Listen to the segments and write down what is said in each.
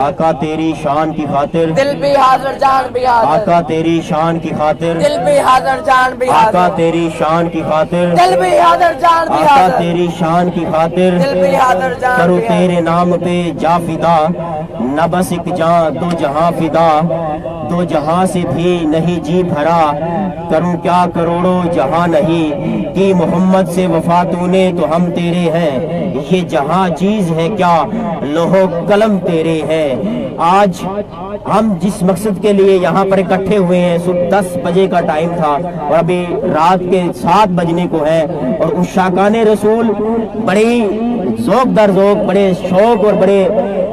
आका तेरी शान की खातिर दिल भी हाजिर जान भी हाजिर, आका तेरी शान की खातिर दिल भी हाजिर जान भी आका हाजिर, तेरी शान की खातिर दिल भी हाजिर जान भी आका हाजिर, तेरी शान की खातिर दिल भी हाजिर जान करूँ भी हाजिर। तेरे नाम पे जा फिदा, न बस एक जान दो जहां फिदा, दो जहां से भी नहीं जी भरा, करूँ क्या करोड़ों जहां नहीं, कि मोहम्मद से वफा तूने तो हम तेरे हैं, ये जहां चीज है क्या लोहो कलम तेरे हैं। आज हम जिस मकसद के लिए यहाँ पर इकट्ठे हुए हैं, सुबह 10 बजे का टाइम था और अभी रात के 7 बजने को है, और उस शाकाने रसूल बड़ी ज़ौक़ दर ज़ौक़, बड़े शौक और बड़े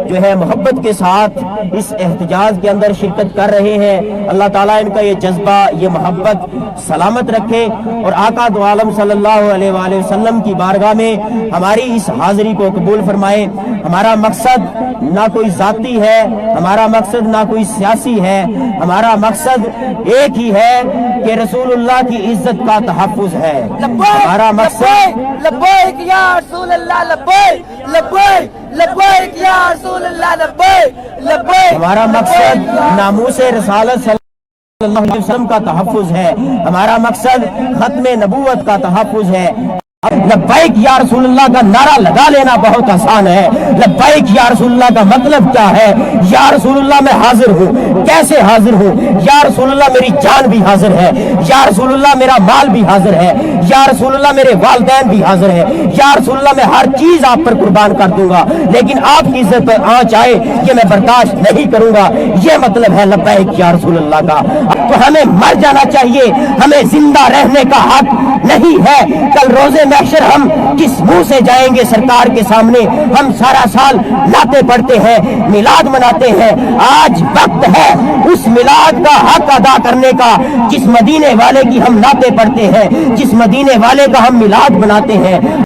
जो है मोहब्बत के साथ इस एहतजाज के अंदर शिरकत कर रहे हैं। अल्लाह ताला इनका ये जज्बा, ये मोहब्बत सलामत रखे और आका दो आलम सल्लल्लाहु अलैहि वसल्लम की बारगाह में हमारी इस हाज़िरी को कबूल फरमाए। हमारा मकसद ना कोई जाती है, हमारा मकसद ना कोई सियासी है, हमारा मकसद एक ही है कि रसूलुल्लाह की इज्जत का तहफ़्फ़ुज़ है। हमारा मकसद लब्बैक या रसूल अल्लाह, लब्बैक लब्बैक लब्बैक या रसूल अल्लाह, लब्बैक लब्बैक। हमारा मकसद नामूसे रसालत सल्लल्लाहु अलैहि वसल्लम का तहफ़्फ़ुज़ है। हमारा मकसद खत्मे नबूवत का तहफ़्फ़ुज़ है। लब्बैक या रसूलुल्लाह का नारा लगा लेना बहुत आसान है। लब्बैक या रसूलुल्लाह का मतलब क्या है? या रसूलुल्लाह मैं हाजिर हूँ। कैसे हाजिर हूँ? या रसूलुल्लाह मेरी जान भी हाजिर है, या रसूलुल्लाह मेरा माल भी हाजिर है, या रसूलुल्लाह मेरे वालिदैन भी हाजिर है, या रसूलुल्लाह मैं हर चीज आप पर कुर्बान कर दूंगा, लेकिन आपकी इज्जत पर आंच आए ये मैं बर्दाश्त नहीं करूंगा। ये मतलब है लब्बैक या रसूलुल्लाह का। तो हमें मर जाना चाहिए, हमें जिंदा रहने का हक नहीं है। कल रोजे महशर हम किस मुंह से जाएंगे सरकार के सामने? हम सारा साल नाते पढ़ते हैं, मिलाद मनाते हैं, आज वक्त है उस मिलाद का हक अदा करने का, जिस मदीने वाले की हम नाते पढ़ते हैं, जिस मदीने वाले का हम मिलाद मनाते हैं।